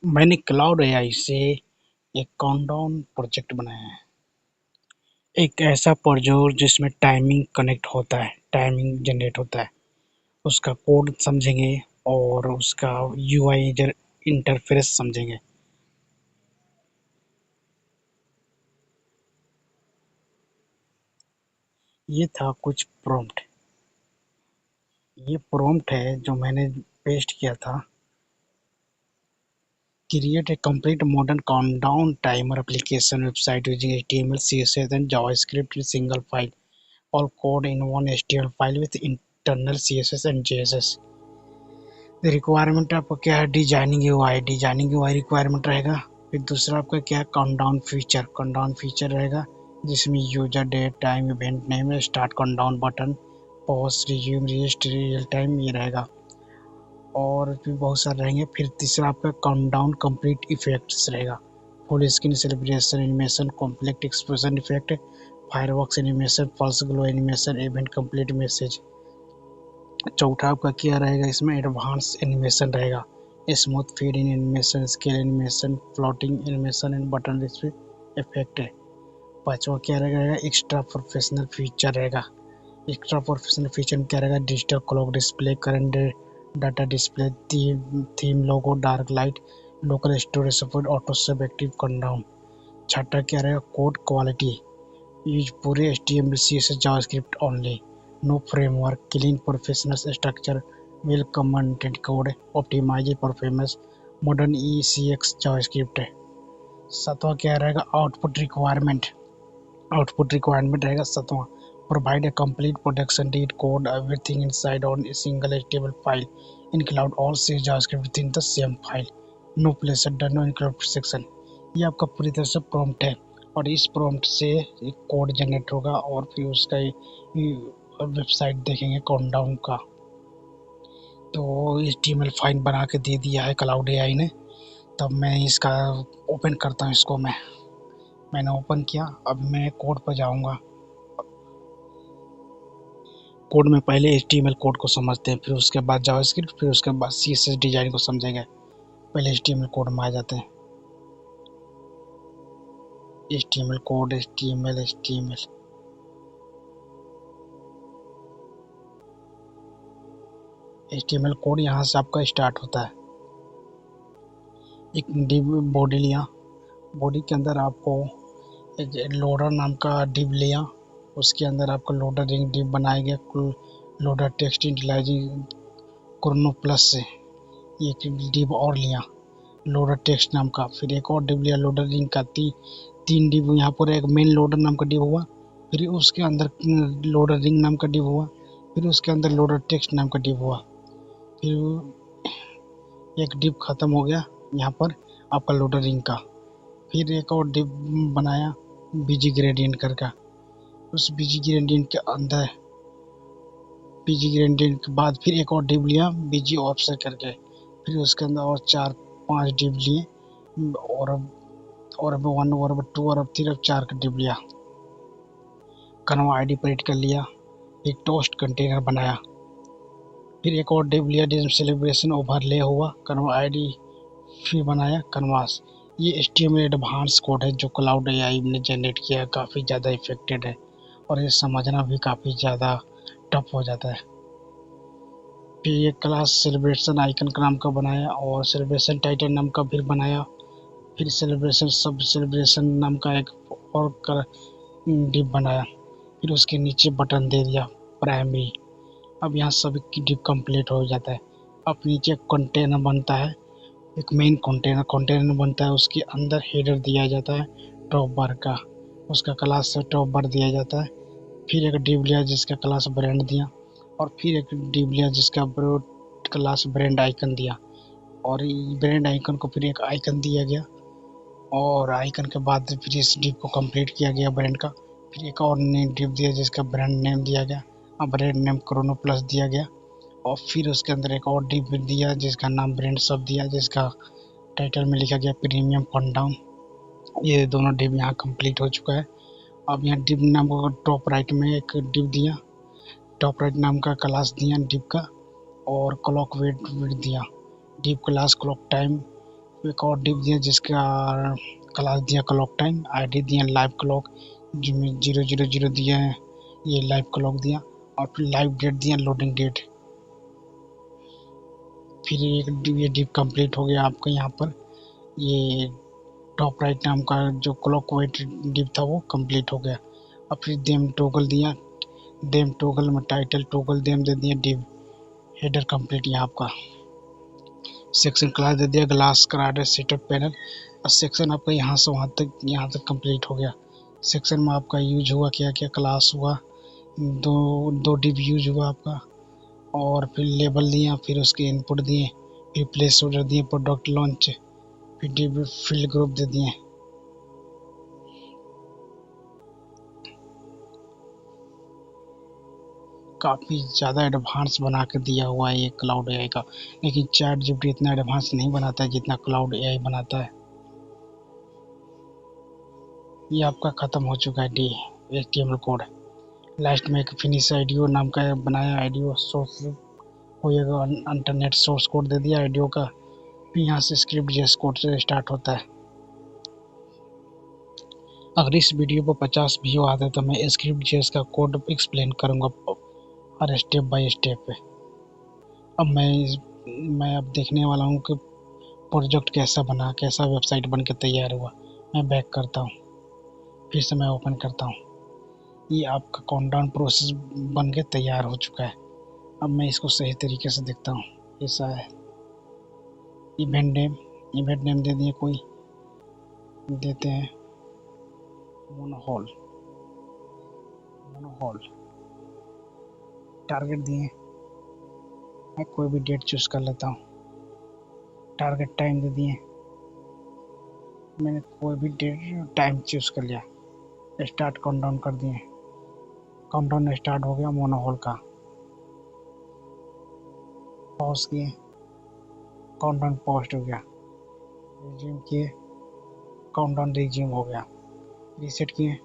मैंने Claude AI से एक काउंटडाउन प्रोजेक्ट बनाया है। एक ऐसा प्रोजेक्ट जिसमें टाइमिंग कनेक्ट होता है, टाइमिंग जनरेट होता है। उसका कोड समझेंगे और उसका यूआई इंटरफेस समझेंगे। ये था कुछ प्रॉम्प्ट। ये प्रॉम्प्ट है जो मैंने पेस्ट किया था। Create a complete modern countdown timer application website using HTML, CSS and JavaScript in single file. All code in one HTML file with internal CSS and JSS. Requirement आपका क्या है? Designing UI requirement रहेगा। फिर दूसरा आपका क्या है? Countdown feature रहेगा, जिसमें user date time event name start countdown button pause resume register real time ये रहेगा और भी बहुत सारे रहेंगे। फिर तीसरा आपका काउंटडाउन कंप्लीट इफेक्ट्स रहेगा, full screen celebration animation complete expression effect fireworks animation pulse glow animation event complete message. चौथा आपका क्या रहेगा? इसमें एडवांस एनिमेशन रहेगा, smooth fade in animation scale animation floating animation and button display effect है। पांचवा क्या रहेगा? एक्स्ट्रा प्रोफेशनल फीचर रहेगा। एक्स्ट्रा प्रोफेशनल फीचर में क्या रहेगा? Digital clock display current data display theme logo dark light local storage support auto सब active countdown. छठा क्या रहेगा? कोड क्वालिटी यूज पूरे HTML CSS JavaScript only, no framework, clean professional structure, well commented code, optimize performance, modern ECX JavaScript है। सातवां क्या रहेगा? Output requirement रहेगा सातवां। Provide a complete production डीट code everything inside on a single HTML file include all C JavaScript within the same file, no place done no encrypt section। ये आपका पूरी तरह से प्रॉम्प्ट है और इस प्रॉम्प्ट से एक कोड जनरेट होगा और फिर उसका वेबसाइट देखेंगे काउंटडाउन का। तो HTML फाइल बना के दे दिया है क्लाउड एआई ने। तब मैं इसका ओपन करता हूँ। इसको मैंने ओपन किया। अब मैं कोड पर जाऊँगा। कोड में पहले HTML कोड को समझते हैं, फिर उसके बाद जावास्क्रिप्ट, फिर उसके बाद CSS डिजाइन को समझेंगे। पहले HTML कोड में आ जाते हैं। HTML कोड HTML कोड यहाँ से आपका स्टार्ट होता है। एक डिव बॉडी लिया, बॉडी के अंदर आपको एक लोडर नाम का डिव लिया, उसके अंदर आपका लोडर रिंग डिव बनाया गया। लोडर टेक्स्ट इंटिलाइजिंग क्रोनो प्लस से एक डिव और लिया लोडर टेक्स्ट नाम का। फिर एक और डिव लिया लोडर रिंग का। तीन डिव यहाँ पर एक मेन लोडर नाम का डिव हुआ, फिर उसके अंदर लोडर रिंग नाम का डिव हुआ, फिर उसके अंदर लोडर टेक्स्ट नाम का डिव हुआ। फिर एक डिव खत्म हो गया यहाँ पर आपका लोडर रिंग का। फिर एक और डिव बनाया बीजी ग्रेडियंट करके। उस बीजी ग्रेडियंट के बाद फिर एक और डिव लिया बीजी ऑफसेट करके। फिर उसके अंदर और 4-5 डिव लिए और अब 1 और अब 2 और अब 3 अब 4 का डिव लिया। कनवा आईडी प्रिंट कर लिया। एक टोस्ट कंटेनर बनाया। फिर एक और डिव लिया जिसमें सेलिब्रेशन ओवरले हुआ कनवा आईडी। फिर बनाया कनवास। ये HTML एडवांस कोड है जो क्लाउड एआई ने जनरेट किया है। काफ़ी ज़्यादा इफेक्टेड है और ये समझना भी काफ़ी ज़्यादा टफ हो जाता है। फिर ये क्लास सेलिब्रेशन आइकन का नाम का बनाया और सेलिब्रेशन टाइटल नाम का फिर बनाया। फिर सेलिब्रेशन नाम का एक और डिव बनाया। फिर उसके नीचे बटन दे दिया प्राइमरी। अब यहाँ सभी डिव कंप्लीट हो जाता है। अब नीचे कंटेनर बनता है, एक मेन कंटेनर बनता है। उसके अंदर हेडर दिया जाता है टॉप बार का, उसका क्लास से टॉप बार दिया जाता है। फिर एक डिव लिया जिसका क्लास ब्रांड दिया और फिर एक डिव लिया जिसका क्लास ब्रांड आइकन दिया और ब्रांड आइकन को फिर एक आइकन दिया गया और आइकन के बाद फिर इस डिव को कंप्लीट किया गया ब्रांड का। फिर एक और डिव दिया जिसका ब्रांड नेम दिया गया और ब्रांड नेम क्रोनो प्लस दिया गया और फिर उसके अंदर एक और डिव दिया जिसका नाम ब्रांड सब दिया, जिसका टाइटल में लिखा गया प्रीमियम काउंटडाउन। ये दोनों डिव यहाँ कंप्लीट हो चुका है। अब यहाँ डिव नाम का टॉप राइट में एक डिव दिया, टॉप राइट नाम का क्लास दिया डिव का और क्लॉक वेट दिया। डिव क्लास क्लॉक टाइम एक और डिप दिया जिसका क्लास दिया क्लॉक टाइम, आईडी दिया लाइव क्लॉक, जिसमें 000 दिया है, ये लाइव क्लॉक दिया, और फिर लाइव डेट दिया, लोडिंग डेट। फिर ये डिप कंप्लीट हो गया आपका। यहाँ पर ये टॉप राइट नाम का जो क्लॉक वाइट डिप था वो कंप्लीट हो गया। और फिर देम टोगल दिया, देम टोगल में टाइटल टोगल देम दे दिया, डिप हेडर कंप्लीट। यहाँ आपका सेक्शन क्लास दे दिया, ग्लास कराडे सेटअप पैनल, और सेक्शन आपका यहाँ से यहाँ तक कंप्लीट हो गया। सेक्शन में आपका यूज हुआ क्या क्या, क्लास हुआ, दो डिप यूज हुआ आपका, और फिर लेबल दिया, फिर उसके इनपुट दिए, फिर प्लेस ऑर्डर दिए, प्रोडक्ट लॉन्च, फिर डिप फील्ड ग्रुप दे दिए। काफ़ी ज़्यादा एडवांस बना के दिया हुआ है ये क्लाउड एआई का, लेकिन चैट जीपीटी इतना एडवांस नहीं बनाता है जितना क्लाउड एआई बनाता है। ये आपका ख़त्म हो चुका है डी HTML कोड। लास्ट में एक फिनिश आईडियो नाम का बनाया, आईडियो सोर्स होएगा, इंटरनेट सोर्स कोड दे दिया आईडियो का। फिर यहाँ से स्क्रिप्ट जेएस कोड से स्टार्ट होता है। अगर इस वीडियो पर 50 व्यू आते हैं तो मैं स्क्रिप्ट जेएस का कोड एक्सप्लेन करूँगा हर स्टेप बाय स्टेप पे। अब मैं अब देखने वाला हूँ कि प्रोजेक्ट कैसा बना, कैसा वेबसाइट बन के तैयार हुआ। मैं बैक करता हूँ, फिर से मैं ओपन करता हूँ। ये आपका काउंटडाउन प्रोसेस बन के तैयार हो चुका है। अब मैं इसको सही तरीके से देखता हूँ। ऐसा है, इवेंट नेम दे दिए, कोई देते हैं मोनोहॉल। टारगेट दिए, मैं कोई भी डेट चूज कर लेता हूँ। टारगेट टाइम दे दिए, मैंने कोई भी डेट टाइम चूज कर लिया। स्टार्ट काउंटडाउन कर दिए, काउंटडाउन स्टार्ट हो गया मोनोहॉल का। पॉज किए, काउंटडाउन पॉज हो गया। रिज्यूम किए, काउंटडाउन रिज्यूम हो गया। रीसेट किए,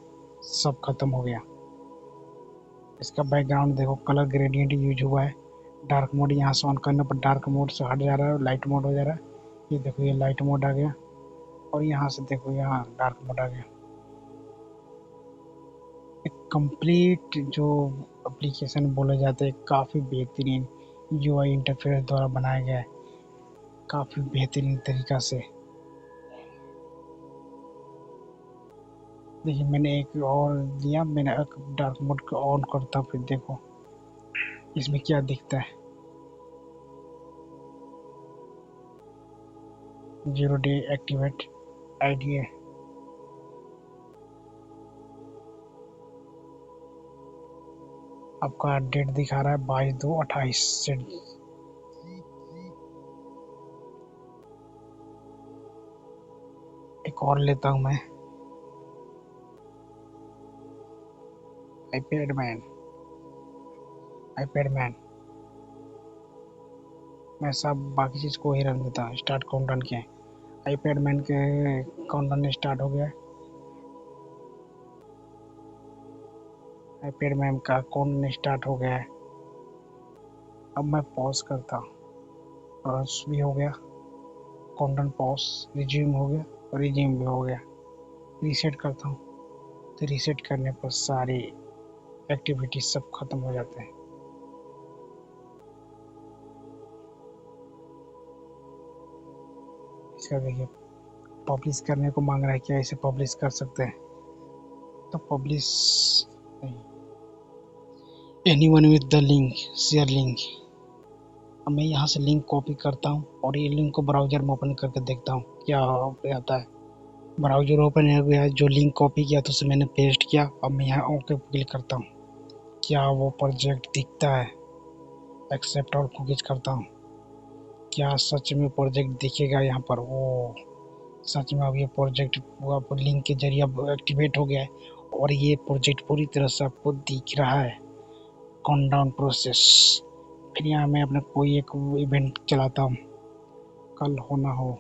सब खत्म हो गया। इसका बैकग्राउंड देखो, कलर ग्रेडियंट यूज हुआ है। डार्क मोड यहाँ से ऑन करने पर डार्क मोड से हट जा रहा है, लाइट मोड हो जा रहा है। ये देखो, ये लाइट मोड आ गया, और यहाँ से देखो यहाँ डार्क मोड आ गया। एक कंप्लीट जो एप्लीकेशन बोले जाते हैं, काफ़ी बेहतरीन यूआई इंटरफेस द्वारा बनाया गया है, काफ़ी बेहतरीन तरीका से। देखिए, मैंने एक और दिया, मैंने एक डार्क मोड को ऑन करता हूँ, फिर देखो इसमें क्या दिखता है। 0 डे एक्टिवेट आईडी है। आपका डेट दिखा रहा है 22/2/28 से। एक और लेता हूँ मैं, आईपैड मैन। मैं सब बाकी चीज़ को ही रन देता हूँ। स्टार्ट काउंटडाउन किया, आईपैड मैन के काउंटडाउन स्टार्ट हो गया। आईपैड मैन का काउंटडाउन स्टार्ट हो गया है। अब मैं पॉज करता हूँ, पॉज भी हो गया, काउंटडाउन पॉज, रिज्यूम हो गया, और रिज्यूम भी हो गया। रीसेट करता हूँ, तो रीसेट करने पर सारी एक्टिविटी सब खत्म हो जाते हैं। इसका देखिए, पब्लिश करने को मांग रहा है, क्या इसे पब्लिश कर सकते हैं? तो पब्लिश नहीं, anyone with the link, share link. अब मैं यहाँ से लिंक कॉपी करता हूँ, और ये लिंक को ब्राउजर में ओपन करके देखता हूँ क्या आता है। ब्राउजर ओपन हो गया, जो लिंक कॉपी किया तो उसे मैंने पेस्ट किया। अब मैं यहाँ ओके क्लिक करता हूँ, क्या वो प्रोजेक्ट दिखता है? एक्सेप्ट और कुकीज करता हूँ, क्या सच में प्रोजेक्ट दिखेगा यहाँ पर? वो सच में अब ये प्रोजेक्ट पूरा लिंक के जरिए अब एक्टिवेट हो गया है, और ये प्रोजेक्ट पूरी तरह से आपको दिख रहा है। Countdown process. फिर यहाँ मैं अपना कोई एक इवेंट चलाता हूँ, कल हो ना हो,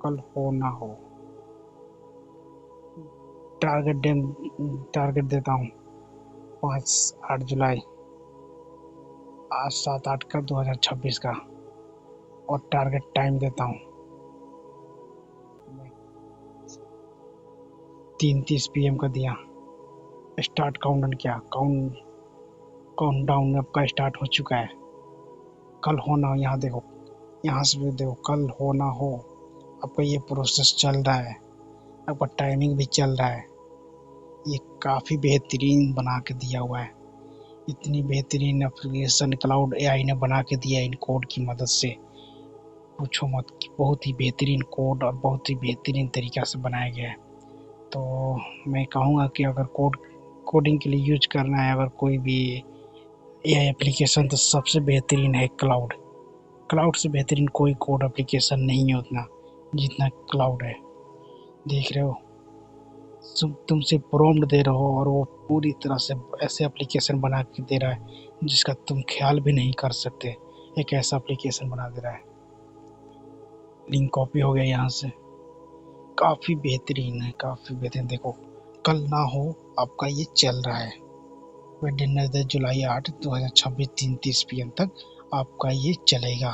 कल हो ना हो। टारगेट देता हूँ 5-8 जुलाई, आज 7-8 का 2026 का, और टारगेट टाइम देता हूँ। 3:30 PM का दिया, स्टार्ट काउंटडाउन किया, काउंटडाउन आपका स्टार्ट हो चुका है। कल हो ना हो, यहाँ देखो, यहाँ से भी देखो, कल हो ना हो आपका ये प्रोसेस चल रहा है, आपका टाइमिंग भी चल रहा है। ये काफ़ी बेहतरीन बना के दिया हुआ है, इतनी बेहतरीन एप्लीकेशन क्लाउड एआई ने बना के दिया है इन कोड की मदद से, पूछो मत। बहुत ही बेहतरीन कोड और बहुत ही बेहतरीन तरीक़ा से बनाया गया है। तो मैं कहूँगा कि अगर कोडिंग के लिए यूज करना है अगर कोई भी एआई एप्लीकेशन, तो सबसे बेहतरीन है क्लाउड। क्लाउड से बेहतरीन कोई कोड एप्लीकेशन नहीं है उतना जितना क्लाउड है। देख रहे हो, तुम सिर्फ प्रॉम्प्ट दे रहे हो और वो पूरी तरह से ऐसे एप्लीकेशन बना के दे रहा है जिसका तुम ख्याल भी नहीं कर सकते। एक ऐसा एप्लीकेशन बना दे रहा है। लिंक कॉपी हो गया यहाँ से, काफ़ी बेहतरीन है, काफ़ी बेहतरीन। देखो, कल ना हो आपका ये चल रहा है, वेडनेसडे जुलाई 8, 2026 3:30 PM तक आपका ये चलेगा।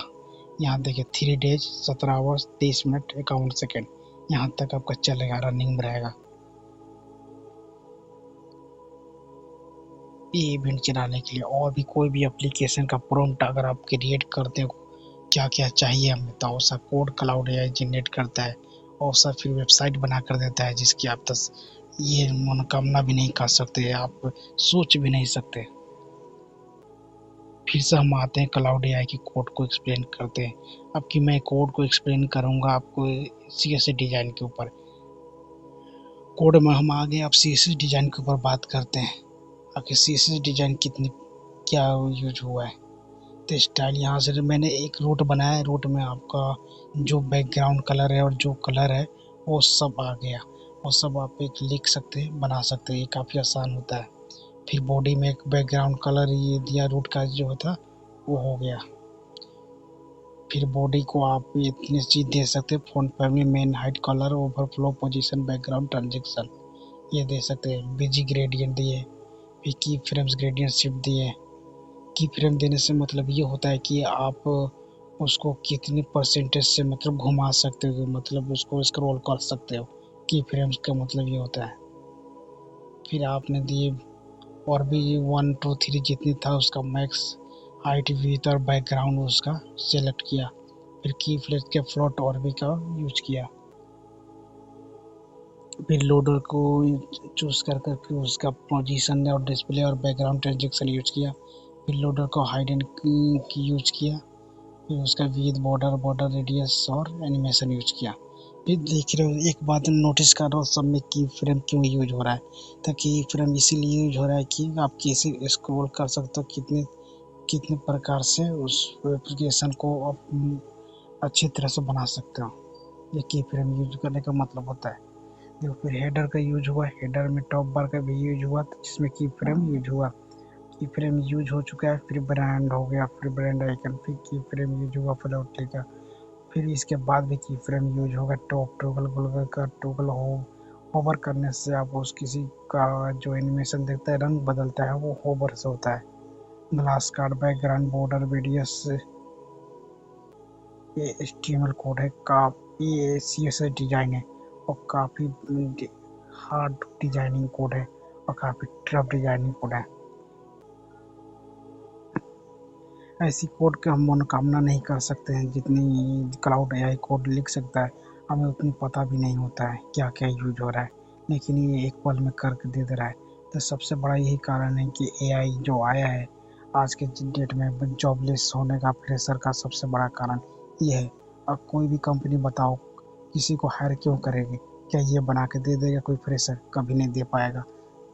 यहाँ देखिए 3 डेज 17 आवर्स 23 मिनट 51 सेकेंड, यहाँ तक आपका चलेगा, रनिंग में रहेगा। ये इवेंट चलाने के लिए और भी कोई भी एप्लीकेशन का प्रॉम्प्ट अगर आप क्रिएट करते हो, क्या क्या चाहिए हमें, तो वैसा कोड क्लाउड एआई जनरेट करता है और सब फिर वेबसाइट बना कर देता है जिसकी आप ये मनोकामना भी नहीं कर सकते, आप सोच भी नहीं सकते। फिर से हम आते हैं क्लाउड एआई की कोड को एक्सप्लेन करते हैं। अब कि मैं कोड को एक्सप्लेन करूँगा आपको CSS डिज़ाइन के ऊपर। कोड में हम आगे अब CSS डिज़ाइन के ऊपर बात करते हैं। आखिर CSS डिज़ाइन क्या यूज हुआ है। तो स्टाइल यहाँ से मैंने एक रूट बनाया है, रूट में आपका जो बैकग्राउंड कलर है और जो कलर है वो सब आ गया, वो सब आप एक लिख सकते हैं, बना सकते हैं, ये काफ़ी आसान होता है। फिर बॉडी में एक बैकग्राउंड कलर ये दिया, रूट का जो था वो हो गया। फिर बॉडी को आप इतनी चीज़ दे सकते हैं, font family, main height, colour, overflow, position, background, transaction, ये दे सकते हैं। बीजी ग्रेडियंट दिए, फिर की फ्रेम्स ग्रेडियंट शिफ्ट दिए। की फ्रेम देने से मतलब ये होता है कि आप उसको कितने परसेंटेज से मतलब घुमा सकते हो, मतलब उसको स्क्रॉल कर सकते हो। की फ्रेम्स का मतलब ये होता है। फिर आपने दिए और भी 1 2 3 जितनी था उसका मैक्स हाइट, विड्थ और बैकग्राउंड उसका सेलेक्ट किया। फिर की फ्लेट के फ्लोट और भी का यूज किया। फिर लोडर को चूज कर फिर उसका पोजीशन और डिस्प्ले और बैकग्राउंड ट्रांजेक्शन यूज किया। फिर लोडर को हाइड एंड की यूज किया। फिर उसका विद बॉर्डर रेडियस और एनिमेशन यूज किया। फिर देख रहे हो, एक बात नोटिस कर रहा हो सब में की फ्रेम क्यों यूज हो रहा है। तो की फ्रेम इसीलिए यूज हो रहा है कि आप कैसे स्क्रॉल कर सकते हो, कितने कितने प्रकार से उस एप्लीकेशन को आप अच्छी तरह से बना सकते हो। ये की फ्रेम यूज करने का मतलब होता है। देखो, फिर हेडर का यूज हुआ, हेडर में टॉप बार का भी यूज हुआ, जिसमें की फ्रेम यूज हुआ। की फ्रेम यूज हो चुका है। फिर ब्रांड हो गया, फिर ब्रांड आइकन, फिर की फ्रेम यूज हुआ फ्लोट का। फिर इसके बाद भी की फ्रेम यूज होगा, टॉप टॉगल गुलगल का टॉगल होवर करने से आप उस किसी का जो एनिमेशन देखता है, रंग बदलता है, वो होवर से होता है। Glass card, background, border, radius, ये HTML कोड है, ये CSS डिजाइन है और काफ़ी हार्ड डिजाइनिंग कोड है और काफ़ी टफ डिजाइनिंग कोड है। ऐसी कोड का हम मनोकामना नहीं कर सकते हैं जितनी क्लाउड एआई कोड लिख सकता है। हमें उतनी पता भी नहीं होता है क्या क्या यूज हो रहा है, लेकिन ये एक पल में करके दे रहा है। तो सबसे बड़ा यही कारण है कि एआई जो आया है आज के डेट में, जॉबलेस होने का, फ्रेशर का सबसे बड़ा कारण ये है। अब कोई भी कंपनी बताओ किसी को हायर क्यों करेगी, क्या ये बना के दे देगा कोई फ्रेशर? कभी नहीं दे पाएगा।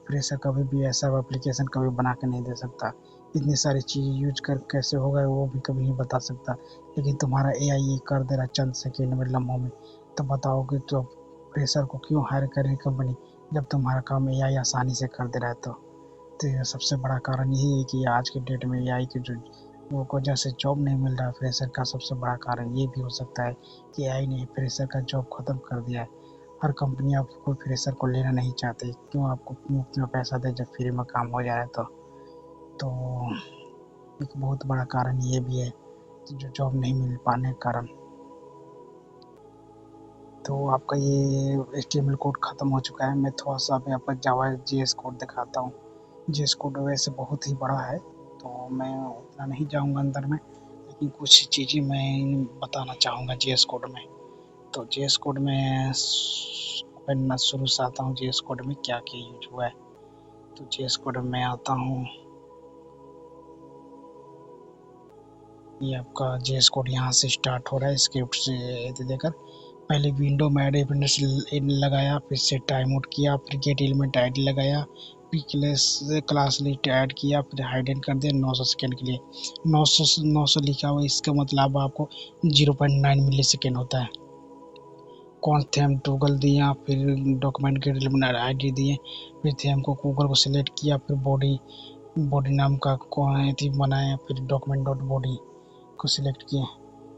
फ्रेशर कभी भी ऐसा एप्लीकेशन कभी बना के नहीं दे सकता। इतनी सारी चीज़ यूज कर कैसे होगा वो भी कभी नहीं बता सकता। लेकिन तुम्हारा एआई ये कर दे रहा चंद सेकेंड में, लम्हों में, तो बताओगे तो फ्रेशर को क्यों हायर करेगी कंपनी, जब तुम्हारा काम एआई आसानी से कर दे रहा है। तो ये सबसे बड़ा कारण यही है कि आज के डेट में एआई की जो वो वजह से जॉब नहीं मिल रहा है फ्रेशर का, सबसे बड़ा कारण ये भी हो सकता है कि एआई ने फ्रेशर का जॉब ख़त्म कर दिया है। हर कंपनी आप कोई फ्रेशर को लेना नहीं चाहती, क्यों आपको मुफ्त में पैसा दे जब फ्री में काम हो जाए। तो एक बहुत बड़ा कारण ये भी है जो जॉब नहीं मिल पाने के कारण। तो आपका ये HTML कोड ख़त्म हो चुका है। मैं थोड़ा सा अभी आपका जावा JS कोड दिखाता हूँ। JS कोड वैसे बहुत ही बड़ा है, तो मैं उतना नहीं जाऊँगा अंदर में, लेकिन कुछ चीज़ें मैं बताना चाहूँगा JS कोड में। तो JS कोड में मैं शुरू से आता हूँ, JS कोड में क्या क्या यूज हुआ है। तो JS कोड में आता हूँ, ये आपका JS कोड यहाँ से स्टार्ट हो रहा है स्क्रिप्ट से देकर। पहले विंडो में ऐड लगाया, फिर से टाइम आउट किया, फिर गेट एलिमेंट आईडी लगाया, फिर क्लास लिस्ट ऐड किया, फिर हाइड कर दिया 900 सेकेंड के लिए। 900 लिखा हुआ, इसका मतलब आपको 0.9 मिली सेकेंड होता है। कौन थेम टूगल दिया, फिर डॉक्यूमेंट गेट एलिमेंट आईडी दिए, फिर थेम को गूगल को सिलेक्ट किया, फिर बॉडी नाम का कौन बनाया, फिर डॉक्यूमेंट डॉट बॉडी को सिलेक्ट किया,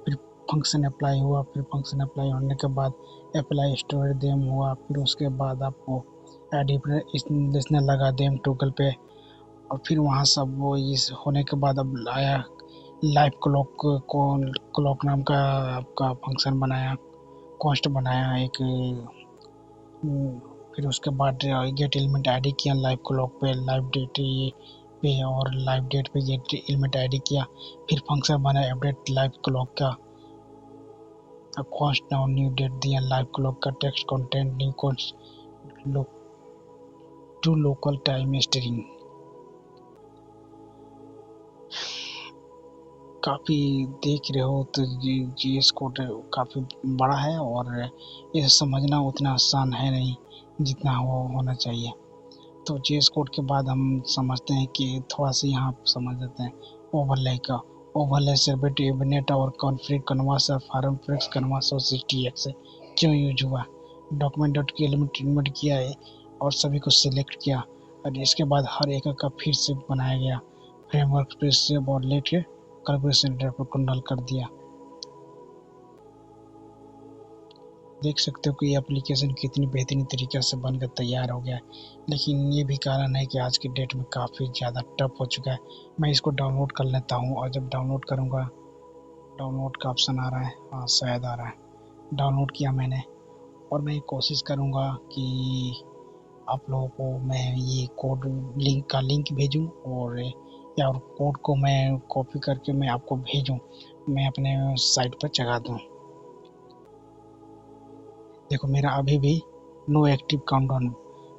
फिर फंक्शन अप्लाई हुआ, फिर फंक्शन अप्लाई होने के बाद अप्लाई स्टोरेज देम हुआ, फिर उसके बाद आपको एडिशनल लगा देम टूगल पे, और फिर वहाँ सब वो इस होने के बाद अब आया लाइव क्लॉक नाम का आपका फंक्शन बनाया, कॉस्ट बनाया एक, फिर उसके बाद गेट एलिमेंट आईडी किया लाइव क्लॉक पे, लाइव डेट पे, और लाइव डेट पे गेट एलिमेंट आईडी किया, फिर फंक्शन बनाया अपडेट लाइव क्लॉक का, कॉस्ट नाउ न्यू डेट दिया, लाइव क्लॉक का text content new const to local time string. काफ़ी देख रहे हो तो JS कोड काफ़ी बड़ा है, और इसे समझना उतना आसान है नहीं जितना वो होना चाहिए। तो JS कोड के बाद हम समझते हैं कि थोड़ा सा यहाँ समझ लेते हैं ओवरले का। ओवरले सेपरेट इवेंट और कॉन्फ्लिक्ट कन्वर्स और फॉर्म फ्लेक्स कन्वर्स और CTX क्यों यूज हुआ। डॉक्यूमेंट डॉट की एलिमेंट किया है और सभी को सिलेक्ट किया, और इसके बाद हर एक का फिर से बनाया गया फ्रेमवर्क पे से और लेके कैलकुलेशन पर कंडल कर दिया। देख सकते हो कि ये एप्लीकेशन कितनी बेहतरीन तरीके से बनकर तैयार हो गया है, लेकिन ये भी कारण है कि आज की डेट में काफ़ी ज़्यादा टफ हो चुका है। मैं इसको डाउनलोड कर लेता हूँ, और जब डाउनलोड करूँगा, डाउनलोड का ऑप्शन आ रहा है, हाँ शायद आ रहा है, डाउनलोड किया मैंने, और मैं कोशिश करूँगा कि आप लोगों को मैं ये कोड लिंक भेजूँ, और या कोड को मैं कॉपी करके मैं आपको भेजूँ, मैं अपने साइट पर चढ़ा दूँ। देखो मेरा अभी भी नो एक्टिव काउंटडाउन,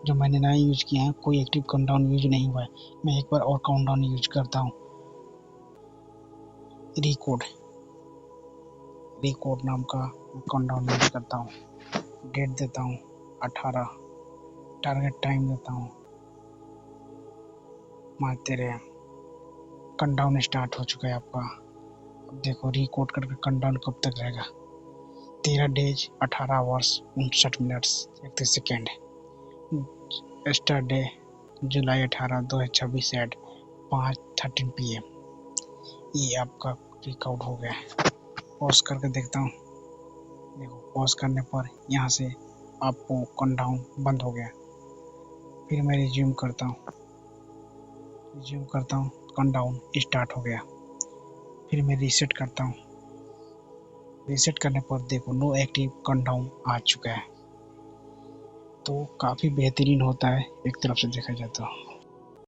जो मैंने नया यूज किया है, कोई एक्टिव काउंटडाउन यूज नहीं हुआ है। मैं एक बार और काउंटडाउन यूज करता हूँ, रिकोड नाम का काउंटडाउन यूज करता हूँ। डेट देता हूँ 18, टारगेट टाइम देता हूँ, मानते रहे काउंटडाउन स्टार्ट हो चुका है आपका। अब देखो रिकोड करके काउंटडाउन कब तक रहेगा, 13 days 18 hours 59 minutes 31 second. Start day July 18 2026 at 5:13 PM। ये आपका रिकॉर्ड हो गया है। पॉज करके देखता हूँ, देखो पॉज करने पर यहाँ से आपको काउंटडाउन बंद हो गया। फिर मैं रिज्यूम करता हूँ, काउंटडाउन स्टार्ट हो गया। फिर मैं रीसेट करता हूँ, रीसेट करने पर देखो नो एक्टिव काउंटडाउन आ चुका है। तो काफ़ी बेहतरीन होता है एक तरफ से देखा जाए तो।